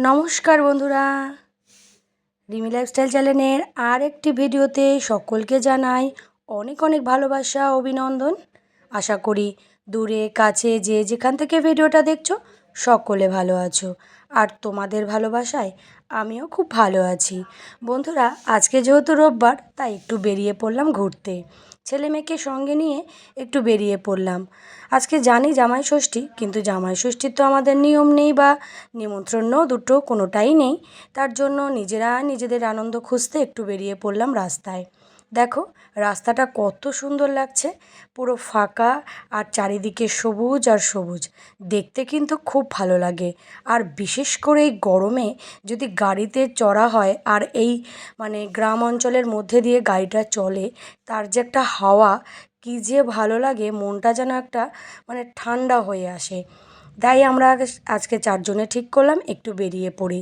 নমস্কার বন্ধুরা, রিমি লাইফস্টাইল চ্যানেলের আর একটি ভিডিওতে সকলকে জানাই অনেক অনেক ভালোবাসা ও অভিনন্দন। আশা করি দূরে কাছে যে যেখান থেকে ভিডিওটা দেখছো সকলে ভালো আছো, আর তোমাদের ভালোবাসায় আমিও খুব ভালো আছি। বন্ধুরা, আজকে যেহেতু রোববার তাই একটু বেরিয়ে পড়লাম ঘুরতে। ছেলে মেয়েকে সঙ্গে নিয়ে একটু বেরিয়ে পড়লাম। আজকে জানি জামাই ষষ্ঠী, কিন্তু জামাই ষষ্ঠীর তো আমাদের নিয়ম নেই বা নিমন্ত্রণও দুটো কোনোটাই নেই। তার জন্য নিজেরা নিজেদের আনন্দ খুঁজতে একটু বেরিয়ে পড়লাম রাস্তায়। দেখো রাস্তাটা কত সুন্দর লাগছে, পুরো ফাঁকা আর চারিদিকে সবুজ আর সবুজ, দেখতে কিন্তু খুব ভালো লাগে। আর বিশেষ করে এই গরমে যদি গাড়িতে চড়া হয় আর এই গ্রাম অঞ্চলের মধ্যে দিয়ে গাড়িটা চলে, তার যে একটা হাওয়া কী যে ভালো লাগে, মনটা যেন একটা ঠান্ডা হয়ে আসে। তাই আমরা আজকে চারজনে ঠিক করলাম একটু বেরিয়ে পড়ি।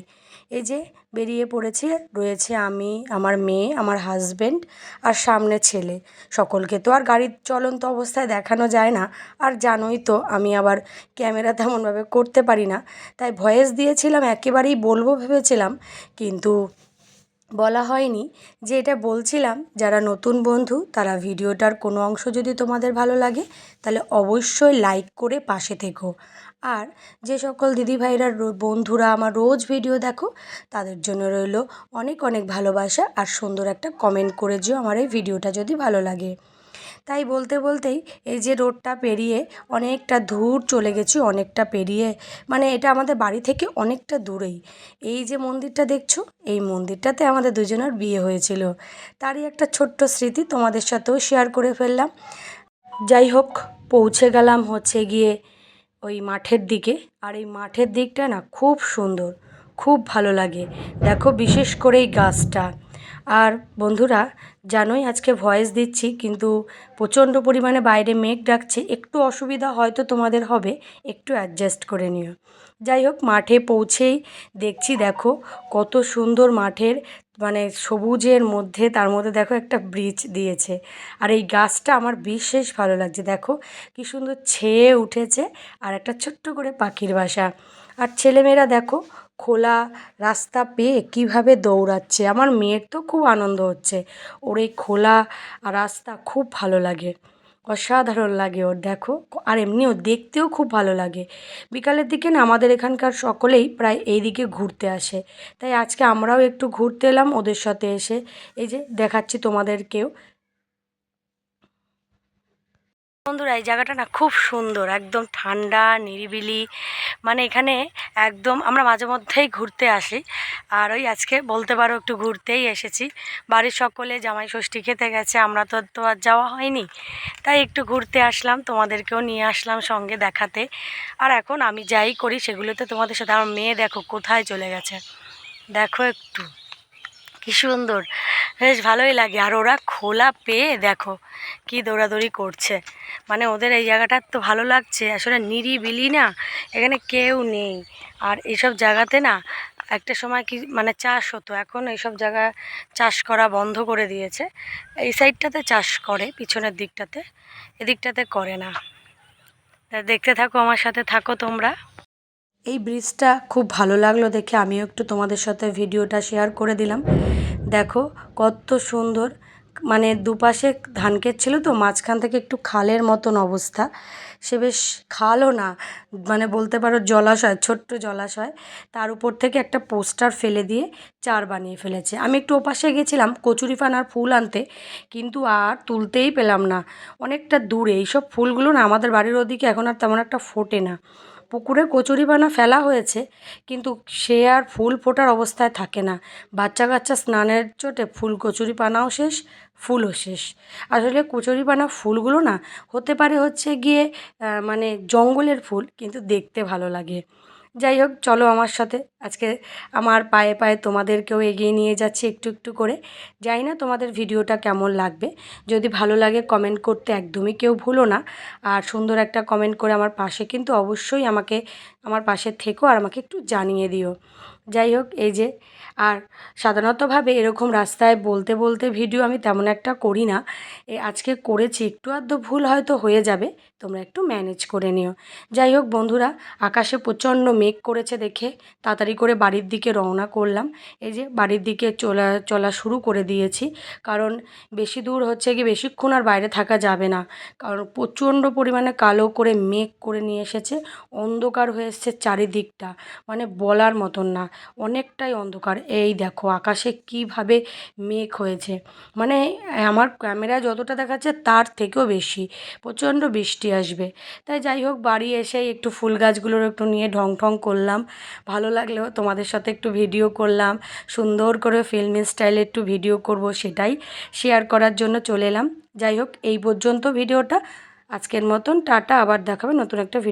এই যে বেরিয়ে পড়েছি, রয়েছে আমি, আমার মেয়ে, আমার হাজব্যান্ড আর সামনে ছেলে। সকলকে তো আর গাড়ির চলন্ত অবস্থায় দেখানো যায় না, আর জানোই তো আমি আবার ক্যামেরা তেমনভাবে করতে পারি না, তাই ভয়েস দিয়েছিলাম, একেবারেই বলবো ভেবেছিলাম, কিন্তু বলা হয়নি। যে এটা বলছিলাম, যারা নতুন বন্ধু তারা ভিডিওটার কোনো অংশ যদি তোমাদের ভালো লাগে তাহলে অবশ্যই লাইক করে পাশে থেকো। আর যে সকল দিদিভাইরা বন্ধুরা আমার রোজ ভিডিও দেখো, তাদের জন্য রইল অনেক অনেক ভালোবাসা, আর সুন্দর একটা কমেন্ট করে যেও আমার এই ভিডিওটা যদি ভালো লাগে। তাই বলতে বলতেই এই যে রোডটা পেরিয়ে অনেকটা দূর চলে গেছি, অনেকটা পেরিয়ে, এটা আমাদের বাড়ি থেকে অনেকটা দূরেই। এই যে মন্দিরটা দেখছো, এই মন্দিরটাতে আমাদের দুজনের বিয়ে হয়েছিল, তারই একটা ছোট্ট স্মৃতি তোমাদের সাথেও শেয়ার করে ফেললাম। যাই হোক, পৌঁছে গেলাম হচ্ছে গিয়ে ওই মাঠের দিকে। আর এই মাঠের দিকটা না খুব সুন্দর, খুব ভালো লাগে। দেখো বিশেষ করে এই গাছটা। আর বন্ধুরা, জানোই আজকে ভয়েস দিচ্ছি, কিন্তু প্রচণ্ড পরিমাণে বাইরে মেঘ ডাকছে, একটু অসুবিধা হয়তো তোমাদের হবে, একটু অ্যাডজাস্ট করে নিও। যাই হোক, মাঠে পৌঁছেই দেখছি, দেখো কত সুন্দর মাঠের সবুজের মধ্যে, তার মধ্যে দেখো একটা ব্রিজ দিয়েছে। আর এই গাছটা আমার বিশেষ ভালো লাগছে, দেখো কি সুন্দর ছেয়ে উঠেছে, আর একটা ছোট্ট করে পাখির বাসা। আর ছেলেমেয়েরা দেখো খোলা রাস্তা পেয়ে কিভাবে দৌড়াচ্ছে। আমার মেয়ের তো খুব আনন্দ হচ্ছে, ওর এই খোলা রাস্তা খুব ভালো লাগে, অসাধারণ লাগে ওর, দেখো। আর এমনিও দেখতেও খুব ভালো লাগে। বিকালের দিকে না আমাদের এখানকার সকলেই প্রায় এই দিকে ঘুরতে আসে, তাই আজকে আমরাও একটু ঘুরতে এলাম ওদের সাথে এসে। এই যে দেখাচ্ছি তোমাদেরকেও। বন্ধুরা, এই জায়গাটা না খুব সুন্দর, একদম ঠান্ডা নিরিবিলি, এখানে একদম আমরা মাঝে মধ্যেই ঘুরতে আসি। আর ওই আজকে বলতে পারো একটু ঘুরতেই এসেছি। বাড়ির সকলে জামাই ষষ্ঠী খেতে গেছে, আমরা তো আর যাওয়া হয়নি, তাই একটু ঘুরতে আসলাম, তোমাদেরকেও নিয়ে আসলাম সঙ্গে দেখাতে। আর এখন আমি যাই করি সেগুলোতে তোমাদের সাথে। আমার মেয়ে দেখো কোথায় চলে গেছে, দেখো একটু কী সুন্দর, বেশ ভালোই লাগে। আর ওরা খোলা পেয়ে দেখো কি দৌড়াদৌড়ি করছে, ওদের এই জায়গাটা তো ভালো লাগছে, আসলে নিরিবিলি না, এখানে কেউ নেই। আর এইসব জায়গাতে না একটা সময় কি চাষ হতো, এখন এইসব জায়গা চাষ করা বন্ধ করে দিয়েছে। এই সাইডটাতে চাষ করে, পিছনের দিকটাতে, এদিকটাতে করে না। দেখতে থাকো, আমার সাথে থাকো তোমরা। এই ব্রিজটা খুব ভালো লাগলো দেখে আমিও একটু তোমাদের সাথে ভিডিওটা শেয়ার করে দিলাম। দেখো কত সুন্দর, দুপাশে ধান ক্ষেত ছিল তো, মাঝখান থেকে একটু খালের মতন অবস্থা। সে বেশ খালও না, বলতে পারো জলাশয়, ছোট্ট জলাশয়, তার উপর থেকে একটা পোস্টার ফেলে দিয়ে চার বানিয়ে ফেলেছে। আমি একটু ওপাশে গেছিলাম কচুরিপানার ফুল আনতে, কিন্তু আর তুলতেই পেলাম না, অনেকটা দূরে। এইসব ফুলগুলো না আমাদের বাড়ির ওদিকে এখন আর তেমন একটা ফোটে না। পুকুরে কচুরিপানা ফেলা হয়েছে, কিন্তু সে আর ফুল ফোটার অবস্থায় থাকে না। বাচ্চা কাচ্চা স্নানের চোটে ফুল কচুরিপানাও শেষ, ফুলও শেষ। আসলে কচুরিপানা ফুলগুলো না হতে পারে হচ্ছে গিয়ে জঙ্গলের ফুল, কিন্তু দেখতে ভালো লাগে। যাই হোক, চলো আমার সাথে, আজকে আমার পায়ে পায়ে তোমাদেরকেও এগিয়ে নিয়ে যাচ্ছি একটু একটু করে। জানি না তোমাদের ভিডিওটা কেমন লাগবে, যদি ভালো লাগে কমেন্ট করতে একদমই কেউ ভুলো না। আর সুন্দর একটা কমেন্ট করে আমার পাশে কিন্তু অবশ্যই আমার পাশে থেকো, আর আমাকে একটু জানিয়ে দিও। যাই হোক এই যে, আর সাধারণতভাবে এরকম রাস্তায় বলতে বলতে ভিডিও আমি তেমন একটা করি না, আজকে করেছি, একটু আধটু ভুল হয়তো হয়ে যাবে, তোমরা একটু ম্যানেজ করে নিও। যাই হোক বন্ধুরা, আকাশে প্রচণ্ড মেঘ করেছে দেখে তাড়াতাড়ি করে বাড়ির দিকে রওনা করলাম। এই যে বাড়ির দিকে চলা শুরু করে দিয়েছি, কারণ বেশি দূর হচ্ছে কি বেশিক্ষণ আর বাইরে থাকা যাবে না, কারণ প্রচণ্ড পরিমাণে কালো করে মেঘ করে নিয়ে এসেছে, অন্ধকার হয়ে এসছে চারিদিকটা, মানে বলার মতন না, অনেকটাই অন্ধকার। এই দেখো আকাশে কিভাবে মেঘ হয়েছে, মানে আমার ক্যামেরায় যতটা দেখাচ্ছে তার থেকেও বেশি, প্রচণ্ড বৃষ্টি আসবে। তাই যাই হোক বাড়ি এসেই একটু ফুল গাছগুলোর একটু নিয়ে ঢং ঢং করলাম, ভালো লাগলেও তোমাদের সাথে একটু ভিডিও করলাম, সুন্দর করে ফিল্মি স্টাইলে একটু ভিডিও করব, সেটাই শেয়ার করার জন্য চলে এলাম। যাই হোক এই পর্যন্ত ভিডিওটা, আজকের মতন টাটা, আবার দেখাবে নতুন একটা ভিডিও।